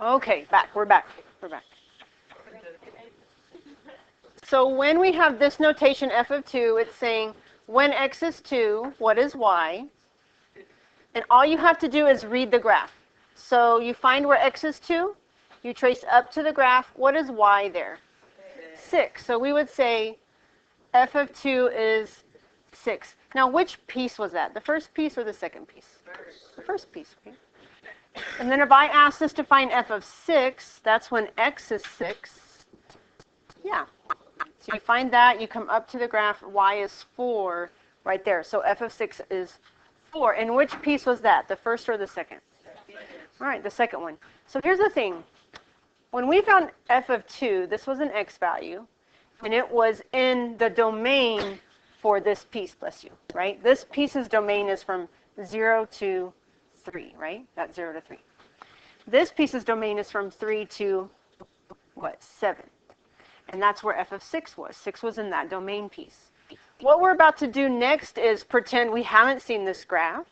Okay, we're back. So when we have this notation f of 2, it's saying when x is 2, what is y? And all you have to do is read the graph. So you find where x is 2, you trace up to the graph. What is y there? 6. So we would say f of 2 is 6. Now, which piece was that? The first piece or the second piece? The first piece. Okay. And then if I ask us to find f of 6, that's when x is 6. Yeah. So you find that, you come up to the graph, y is 4 right there. So f of 6 is 4. And which piece was that? The first or the second? All right, the second one. So here's the thing. When we found f of 2, this was an x value, and it was in the domain for this piece, bless you, right? This piece's domain is from 0 to 3, right? That's 0 to 3. This piece's domain is from 3 to, what, 7. And that's where f of 6 was. 6 was in that domain piece. What we're about to do next is pretend we haven't seen this graph.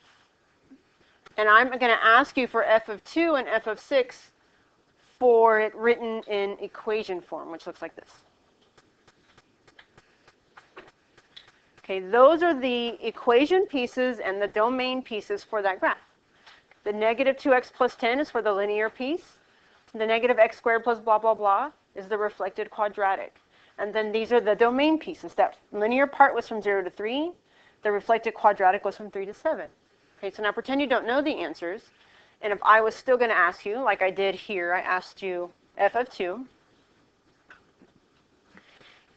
And I'm going to ask you for f of 2 and f of 6 for it written in equation form, which looks like this. Okay, those are the equation pieces and the domain pieces for that graph. The negative 2x plus 10 is for the linear piece. The negative x squared plus blah, blah, blah is the reflected quadratic. And then these are the domain pieces. That linear part was from 0 to 3. The reflected quadratic was from 3 to 7. Okay, so now pretend you don't know the answers. And if I was still going to ask you, like I did here, I asked you f of 2.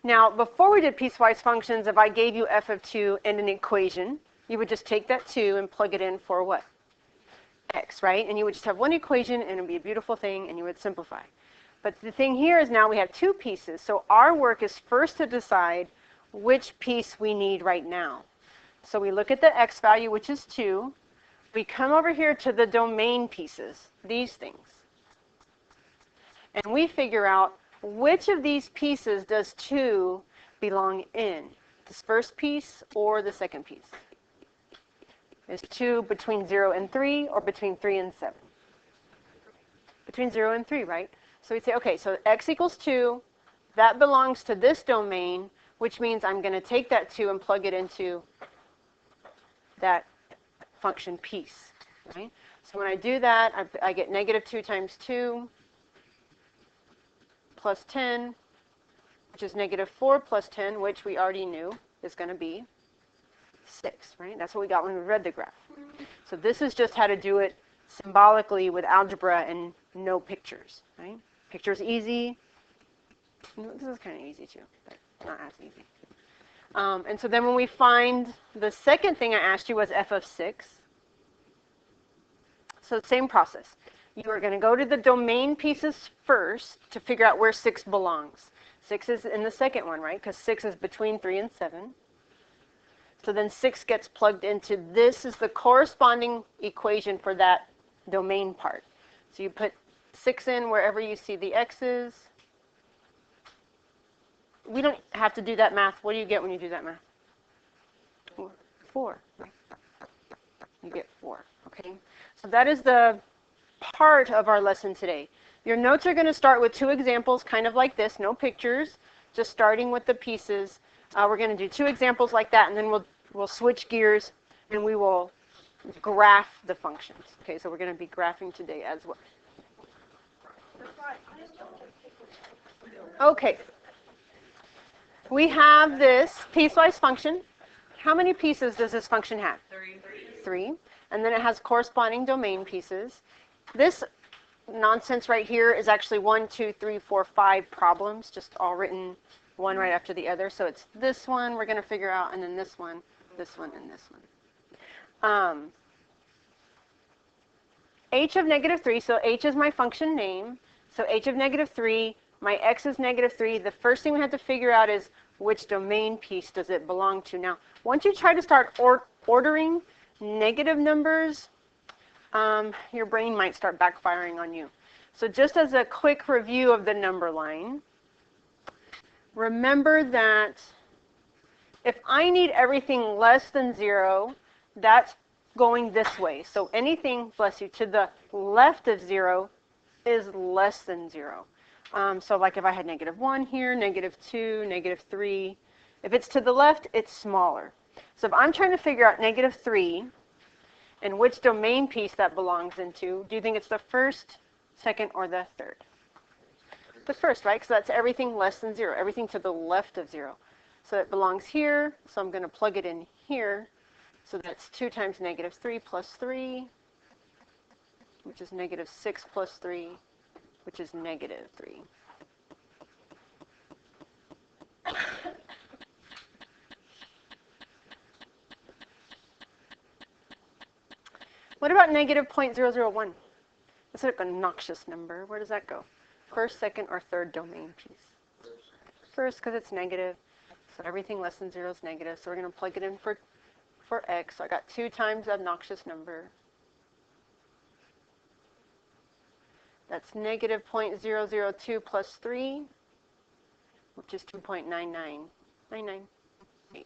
Now, before we did piecewise functions, if I gave you f of 2 and an equation, you would just take that 2 and plug it in for what? X, right? And you would just have one equation, and it would be a beautiful thing, and you would simplify. But the thing here is now we have 2 pieces. So our work is first to decide which piece we need right now. So we look at the x value, which is 2. We come over here to the domain pieces, these things. And we figure out which of these pieces does 2 belong in? This first piece or the second piece? Is 2 between 0 and 3 or between 3 and 7? Between 0 and 3, right? So we'd say, okay, so x equals 2. That belongs to this domain, which means I'm going to take that 2 and plug it into that function piece, right? So when I do that, I get negative 2 times 2 plus 10, which is negative 4 plus 10, which we already knew is going to be 6, right? That's what we got when we read the graph. So this is just how to do it symbolically with algebra and no pictures, right? Pictures easy. This is kind of easy too, but not as easy. And so then when we find the second thing I asked you was f of 6. So same process. You are going to go to the domain pieces first to figure out where 6 belongs. 6 is in the second one, right? Because 6 is between 3 and 7. So then 6 gets plugged into this is the corresponding equation for that domain part. So you put 6 in wherever you see the x's. We don't have to do that math. What do you get when you do that math? 4. You get 4, okay? So that is the part of our lesson today. Your notes are going to start with 2 examples, kind of like this, no pictures, just starting with the pieces. We're going to do 2 examples like that, and then we'll switch gears, and we will graph the functions. Okay, so we're going to be graphing today as well. Okay. We have this piecewise function. How many pieces does this function have? 3. And then it has corresponding domain pieces. This nonsense right here is actually 1, 2, 3, 4, 5 problems, just all written one right after the other. So it's this one we're going to figure out, and then this one, and this one. H of negative 3, so h is my function name. So h of negative 3, my x is negative 3. The first thing we have to figure out is which domain piece does it belong to. Now, once you try to start ordering negative numbers, your brain might start backfiring on you. So just as a quick review of the number line, remember that if I need everything less than 0, that's going this way. So anything, bless you, to the left of 0 is less than 0. So like if I had -1 here, -2, -3, if it's to the left, it's smaller. So if I'm trying to figure out -3 and which domain piece that belongs into, do you think it's the first, second, or the third? The first, right? So that's everything less than 0, everything to the left of 0. So it belongs here, so I'm going to plug it in here. So that's 2 times -3 plus 3, which is -6 plus 3, which is -3. What about -0.001? That's like a noxious number. Where does that go? First, second, or third domain piece? First, because it's negative. So everything less than 0 is negative. So we're going to plug it in for x. So I got 2 times that noxious number. That's -0.002 plus 3, which is 2.99998.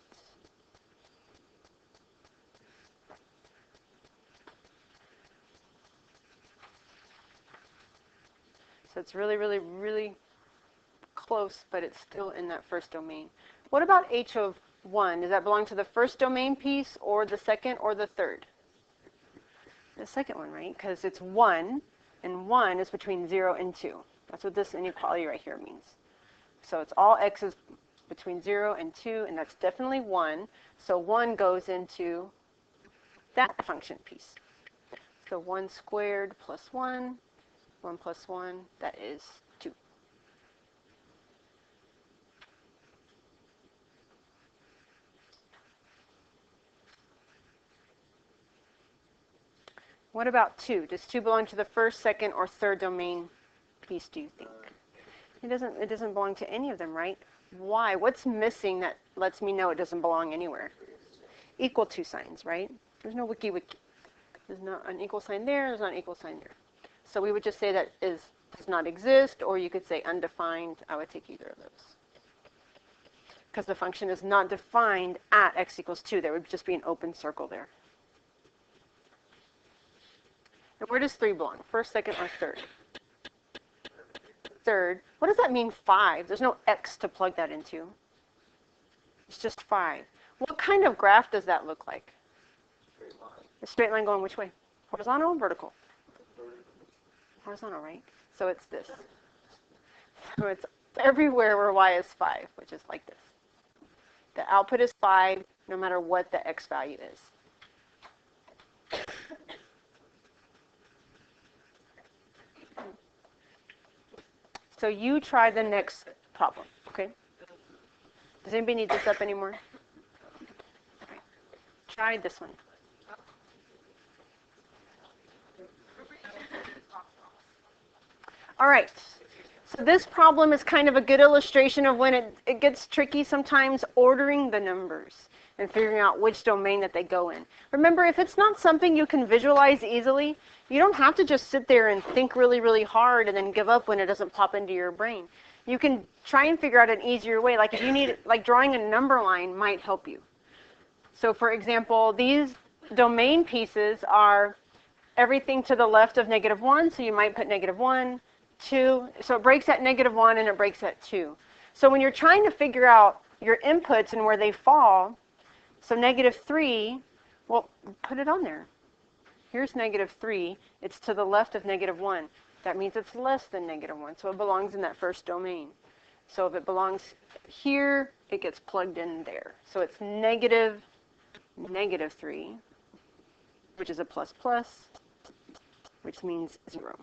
So it's really, really, really close, but it's still in that first domain. What about h of 1? Does that belong to the first domain piece or the second or the third? The second one, right? Because it's 1, and 1 is between 0 and 2. That's what this inequality right here means. So it's all x's between 0 and 2, and that's definitely 1. So 1 goes into that function piece. So 1 squared plus 1, 1 plus 1, that is 2. What about 2? Does 2 belong to the first, second, or third domain piece, do you think? It doesn't belong to any of them, right? Why? What's missing that lets me know it doesn't belong anywhere? Equal to signs, right? There's no wiki. There's not an equal sign there, there's not an equal sign there. So we would just say that does not exist, or you could say undefined. I would take either of those. Because the function is not defined at x equals 2. There would just be an open circle there. And where does 3 belong? First, second, or third? Third. What does that mean, 5? There's no x to plug that into. It's just 5. What kind of graph does that look like? A straight line going which way? Horizontal or vertical? Horizontal, right? So it's this. So it's everywhere where y is 5, which is like this. The output is 5, no matter what the x value is. So you try the next problem, okay? Does anybody need this up anymore? Okay. Try this one. All right. So this problem is kind of a good illustration of when it gets tricky sometimes ordering the numbers and figuring out which domain that they go in. Remember, if it's not something you can visualize easily, you don't have to just sit there and think really, really hard and then give up when it doesn't pop into your brain. You can try and figure out an easier way. Like if you need, like drawing a number line might help you. So for example, these domain pieces are everything to the left of -1, so you might put -1, 2, so it breaks at -1 and it breaks at 2. So when you're trying to figure out your inputs and where they fall, so -3, well, put it on there. Here's -3. It's to the left of -1. That means it's less than -1, so it belongs in that first domain. So if it belongs here, it gets plugged in there. So it's -3, which is a plus plus, which means 0.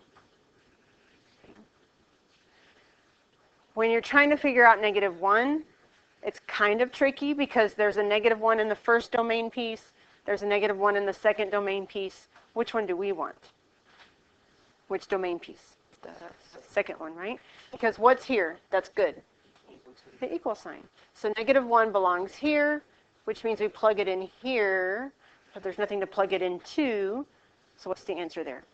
When you're trying to figure out -1, it's kind of tricky because there's a -1 in the first domain piece, there's a -1 in the second domain piece. Which one do we want? Which domain piece? The second one, right? Because what's here? That's good. The equal sign. So -1 belongs here, which means we plug it in here, but there's nothing to plug it into. So what's the answer there?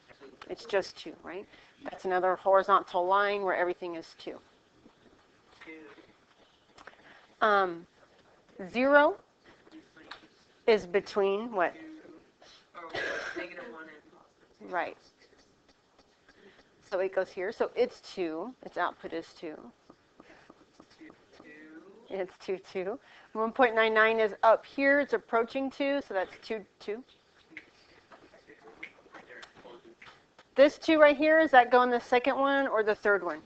It's just 2, right? That's another horizontal line where everything is 2. 0 is between what? -1 and Right. So it goes here. So it's 2. Its output is 2. It's 2, 2. 1.99 is up here. It's approaching 2, so that's 2, 2. This 2 right here, does that go in the second one or the third one?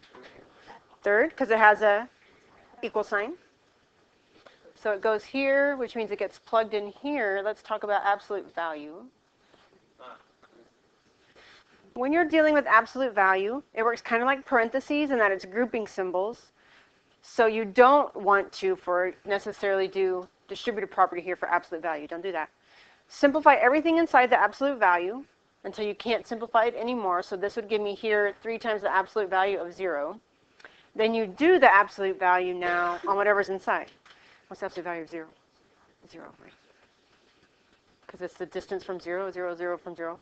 Third, because it has a equal sign. So it goes here, which means it gets plugged in here. Let's talk about absolute value. When you're dealing with absolute value, it works kind of like parentheses in that it's grouping symbols. So you don't want to necessarily do distributive property here for absolute value. Don't do that. Simplify everything inside the absolute value until you can't simplify it anymore. So this would give me here 3 times the absolute value of 0. Then you do the absolute value now on whatever's inside. What's the absolute value of 0? 0, right? Because it's the distance from 0, 0, 0 from 0.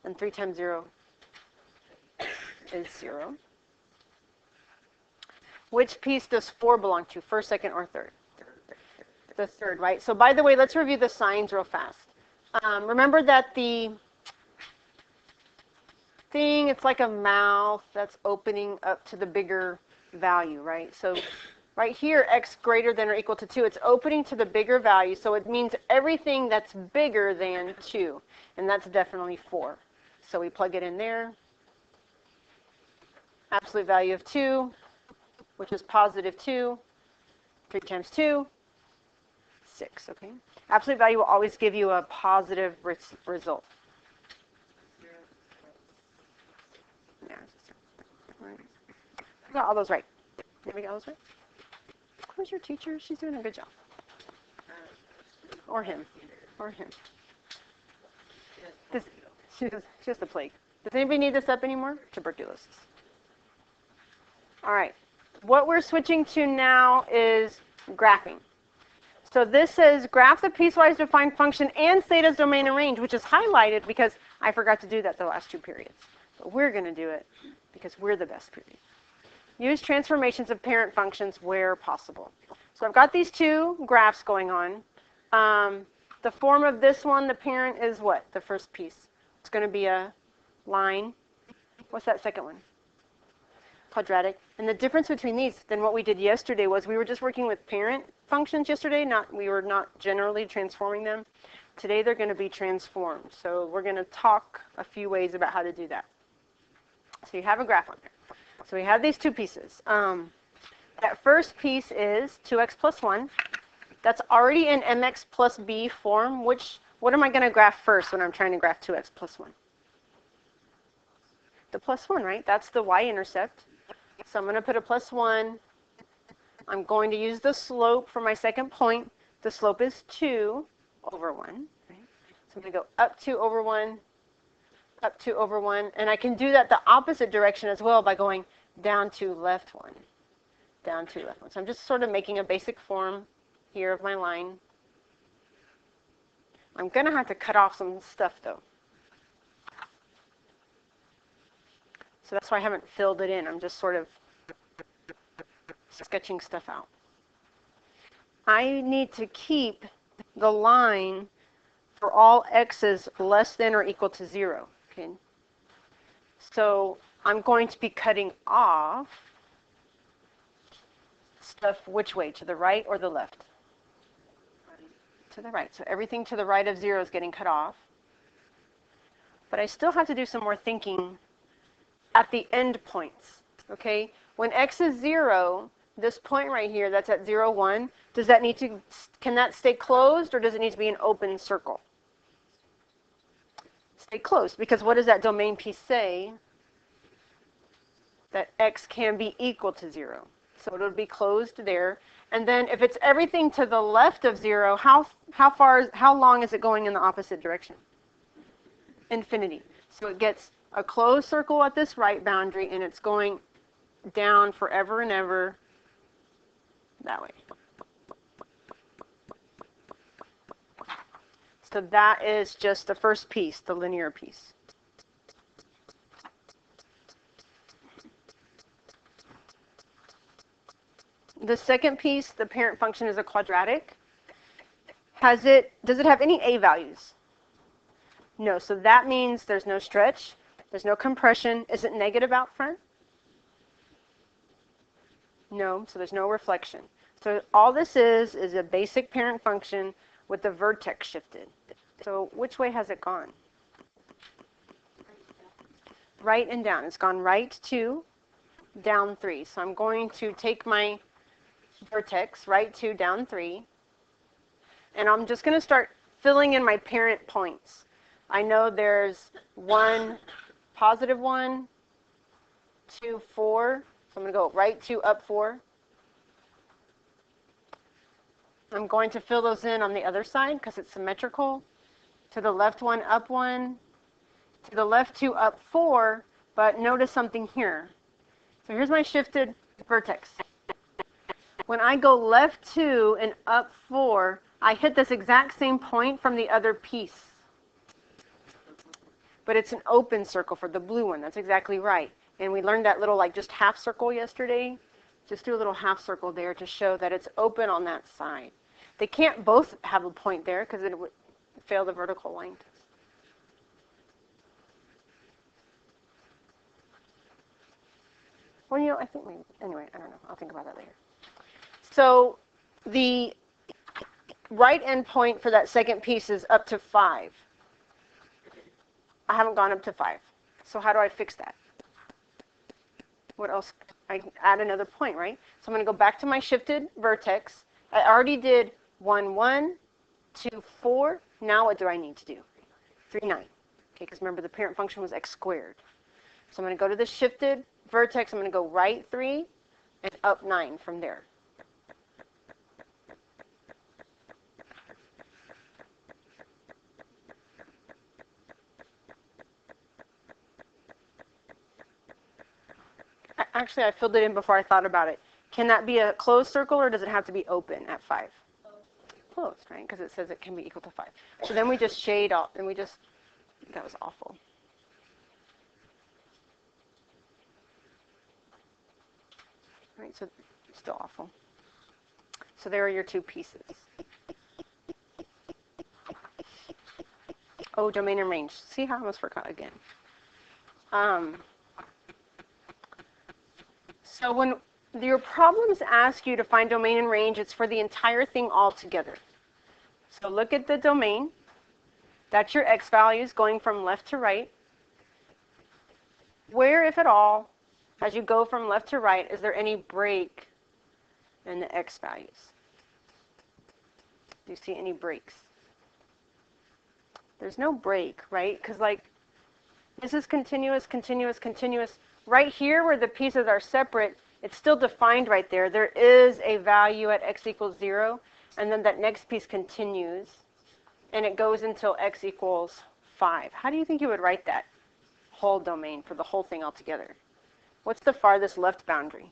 And 3 times 0 is 0. Which piece does 4 belong to? First, second, or third? The third, right? So by the way, let's review the signs real fast. Remember that the thing, it's like a mouth that's opening up to the bigger value, right? So right here, x greater than or equal to 2, it's opening to the bigger value, so it means everything that's bigger than 2, and that's definitely 4. So we plug it in there. Absolute value of 2, which is positive 2. 3 times 2, 6, okay? Absolute value will always give you a positive result. Yeah, I got all those right. Did we get all those right? Who's your teacher? She's doing a good job. Or him. Or him. She has the plague. Does anybody need this up anymore? Tuberculosis. All right. What we're switching to now is graphing. So this says graph the piecewise defined function and theta's domain and range, which is highlighted because I forgot to do that the last 2 periods. But we're going to do it because we're the best period. Use transformations of parent functions where possible. So I've got these 2 graphs going on. The form of this one, the parent is what? The first piece. It's going to be a line. What's that second one? Quadratic. And the difference between these than what we did yesterday was we were just working with parent functions yesterday. We were not generally transforming them. Today they're going to be transformed. So we're going to talk a few ways about how to do that. So you have a graph on there. So we have these 2 pieces. That first piece is 2x plus 1. That's already in mx plus b form. What am I going to graph first when I'm trying to graph 2x plus 1? The plus 1, right? That's the y-intercept. So I'm going to put a plus 1. I'm going to use the slope for my second point. The slope is 2 over 1. Right? So I'm going to go up 2 over 1, up 2 over 1. And I can do that the opposite direction as well by going down 2, left 1, down 2, left 1. So I'm just sort of making a basic form here of my line. I'm going to have to cut off some stuff, though. So that's why I haven't filled it in. I'm just sort of sketching stuff out. I need to keep the line for all x's less than or equal to 0. Okay. So I'm going to be cutting off stuff which way? To the right or the left? To the right. So everything to the right of 0 is getting cut off. But I still have to do some more thinking at the end points. Okay? When x is 0, this point right here that's at 0, 1, can that stay closed or does it need to be an open circle? Stay closed, because what does that domain piece say? That x can be equal to 0. So it'll be closed there. And then if it's everything to the left of 0, how long is it going in the opposite direction? Infinity. So it gets a closed circle at this right boundary, and it's going down forever and ever that way. So that is just the first piece, the linear piece. The second piece, the parent function, is a quadratic. Does it have any a values? No, so that means there's no stretch. There's no compression. Is it negative out front? No, so there's no reflection. So all this is a basic parent function with the vertex shifted. So which way has it gone? Right and down. It's gone right 2, down 3. So I'm going to take my vertex, right 2, down 3, and I'm just going to start filling in my parent points. I know there's 1, positive 1, 2, 4. So I'm going to go right 2, up 4. I'm going to fill those in on the other side because it's symmetrical. To the left 1, up 1. To the left 2, up 4. But notice something here. So here's my shifted vertex. When I go left 2 and up 4, I hit this exact same point from the other piece. But it's an open circle for the blue one. That's exactly right. And we learned that little just half circle yesterday. Just do a little half circle there to show that it's open on that side. They can't both have a point there because it would fail the vertical line test. Well, I think maybe, anyway, I don't know. I'll think about that later. So the right end point for that second piece is up to 5. I haven't gone up to 5. So how do I fix that? What else? I add another point, right? So I'm going to go back to my shifted vertex. I already did 1, 1, 2, 4. Now what do I need to do? 3, 9. Okay, because remember the parent function was x squared. So I'm going to go to the shifted vertex. I'm going to go right 3 and up 9 from there. Actually, I filled it in before I thought about it. Can that be a closed circle or does it have to be open at 5? Closed, right? Because it says it can be equal to 5. So then we just shade off, and that was awful. Right, so still awful. So there are your 2 pieces. Oh, domain and range. See how I almost forgot again. So when your problems ask you to find domain and range, it's for the entire thing all together. So look at the domain. That's your x values going from left to right. Where, if at all, as you go from left to right, is there any break in the x values? Do you see any breaks? There's no break, right? Because this is continuous, continuous, continuous. Right here where the pieces are separate, it's still defined right there. There is a value at x equals 0, and then that next piece continues, and it goes until x equals 5. How do you think you would write that whole domain for the whole thing altogether? What's the farthest left boundary?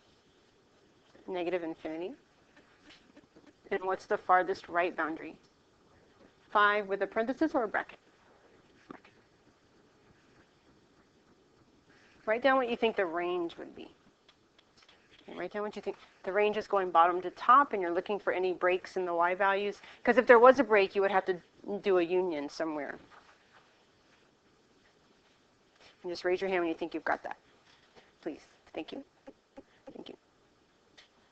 Negative infinity. And what's the farthest right boundary? 5 with a parenthesis or a bracket? Write down what you think the range would be. Okay, write down what you think. The range is going bottom to top, and you're looking for any breaks in the y values. Because if there was a break, you would have to do a union somewhere. And just raise your hand when you think you've got that. Please. Thank you. Thank you.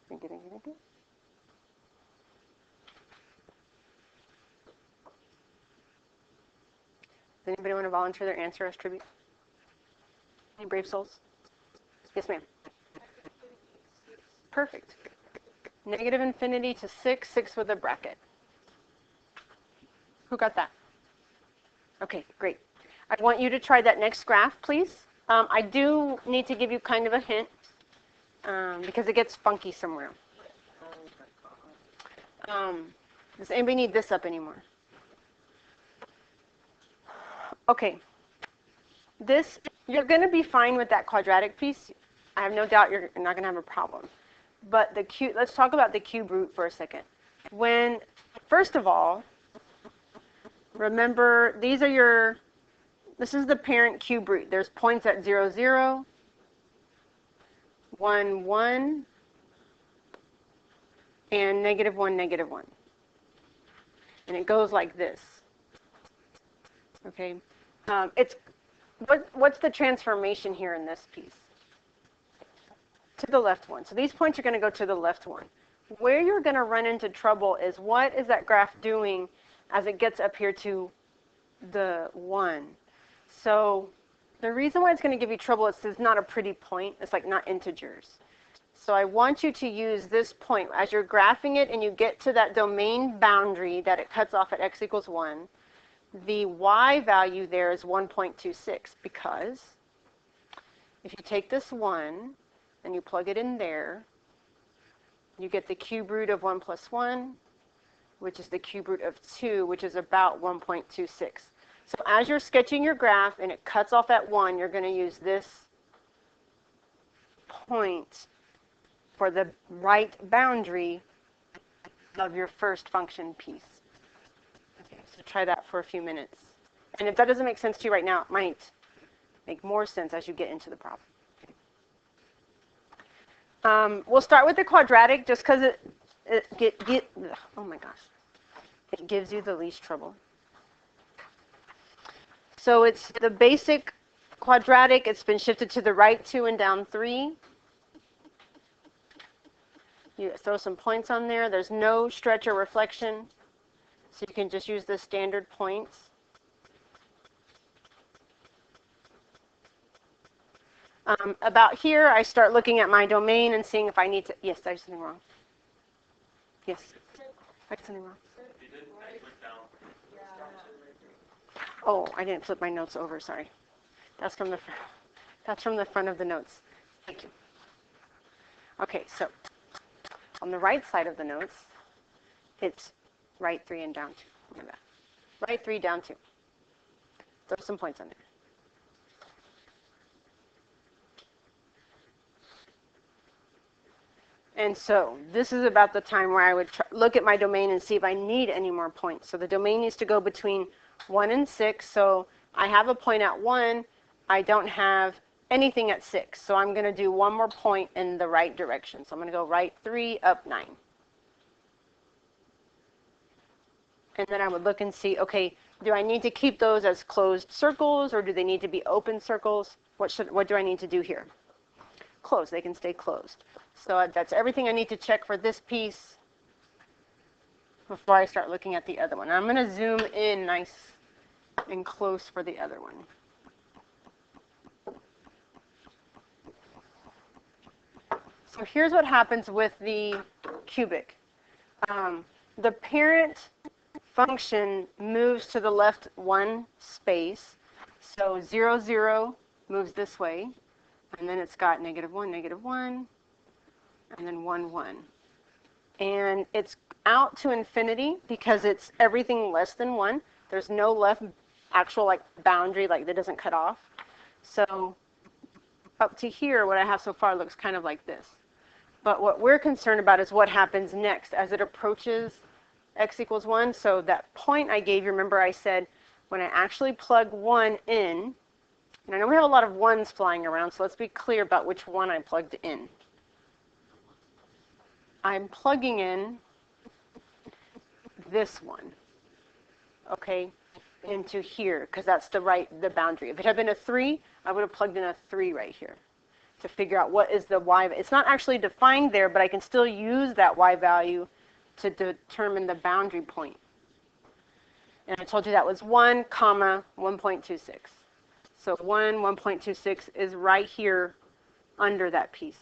Thank you, thank you, thank you. Does anybody want to volunteer their answer as tribute? Any brave souls? Yes, ma'am. Perfect. Negative infinity to 6, 6 with a bracket. Who got that? Okay, great. I want you to try that next graph, please. I do need to give you kind of a hint because it gets funky somewhere. Does anybody need this up anymore? Okay. You're going to be fine with that quadratic piece. I have no doubt you're not going to have a problem. But let's talk about the cube root for a second. First of all, remember, this is the parent cube root. There's points at 0, 0, 1, 1, and negative 1, negative 1. And it goes like this. Okay? what's the transformation here in this piece? To the left one. So these points are going to go to the left one. Where you're going to run into trouble is what is that graph doing as it gets up here to the 1. So the reason why it's going to give you trouble is it's not a pretty point. It's like not integers. So I want you to use this point. As you're graphing it and you get to that domain boundary that it cuts off at x equals 1, the y value there is 1.26 because if you take this 1 and you plug it in there, you get the cube root of 1 plus 1, which is the cube root of 2, which is about 1.26. So as you're sketching your graph and it cuts off at 1, you're going to use this point for the right boundary of your first function piece. Okay, so try that for a few minutes. And if that doesn't make sense to you right now, it might make more sense as you get into the problem. We'll start with the quadratic just because oh my gosh, it gives you the least trouble. So it's the basic quadratic. It's been shifted to the right 2 and down 3. You throw some points on there. There's no stretch or reflection, so you can just use the standard points. About here, I start looking at my domain and seeing if I need to. Yes, I did something wrong. Yes, I did something wrong. Oh, I didn't flip my notes over. Sorry. That's from the front of the notes. Thank you. Okay, so on the right side of the notes, it's right 3 and down 2. Look at that. Right 3, down 2. Throw some points on there. And so this is about the time where I would look at my domain and see if I need any more points. So the domain needs to go between 1 and 6. So I have a point at 1. I don't have anything at 6. So I'm going to do one more point in the right direction. So I'm going to go right 3, up 9. And then I would look and see, okay, do I need to keep those as closed circles or do they need to be open circles? What do I need to do here? Closed. They can stay closed. So that's everything I need to check for this piece before I start looking at the other one. I'm going to zoom in nice and close for the other one. So here's what happens with the cubic. The parent function moves to the left 1 space. So 0, 0 moves this way. And then it's got -1, -1, and then 1, 1. And it's out to infinity because it's everything less than 1. There's no left actual like boundary, like that doesn't cut off. So up to here, what I have so far looks kind of like this. But what we're concerned about is what happens next as it approaches x equals 1. So that point I gave you, remember I said when I actually plug 1 in, and I know we have a lot of 1s flying around, so let's be clear about which one I plugged in. I'm plugging in this one, okay, into here, because that's the boundary. If it had been a 3, I would have plugged in a 3 right here to figure out what is the y. It's not actually defined there, but I can still use that y value to determine the boundary point. And I told you that was 1, 1.26. So 1.26 is right here under that piece.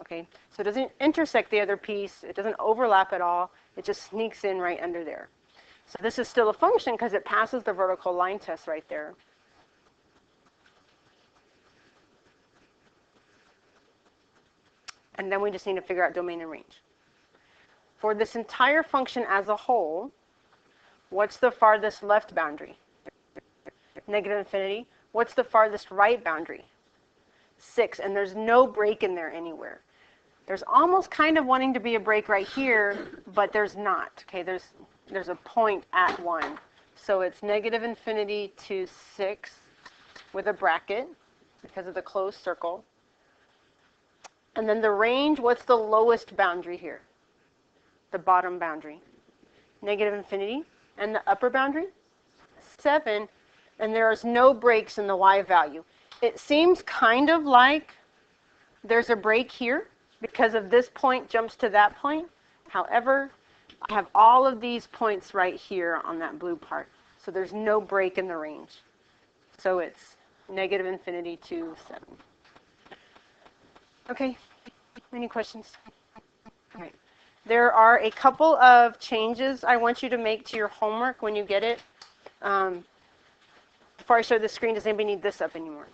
Okay, so it doesn't intersect the other piece. It doesn't overlap at all. It just sneaks in right under there. So this is still a function because it passes the vertical line test right there. And then we just need to figure out domain and range. For this entire function as a whole, what's the farthest left boundary? -infinity. What's the farthest right boundary? 6, and there's no break in there anywhere. There's almost kind of wanting to be a break right here, but there's not. Okay, there's a point at 1. So it's -infinity to 6 with a bracket because of the closed circle. And then the range, what's the lowest boundary here? The bottom boundary. -infinity. And the upper boundary? 7. and there is no breaks in the y value. It seems kind of like there's a break here because of this point jumps to that point. However, I have all of these points right here on that blue part. So there's no break in the range. So it's negative infinity to 7. Okay, any questions? All right. There are a couple of changes I want you to make to your homework when you get it. Before I show the screen, does anybody need this up anymore?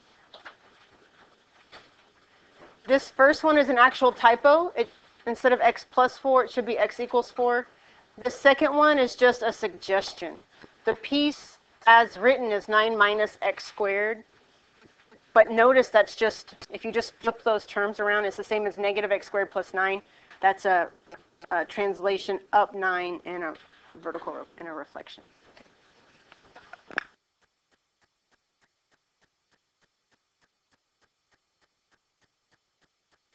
This first one is an actual typo. Instead of x plus 4, it should be x equals 4. The second one is just a suggestion. The piece as written is 9 minus x squared. But notice that's just, if you just flip those terms around, it's the same as negative x squared plus 9. That's a translation up 9 and a vertical and a reflection.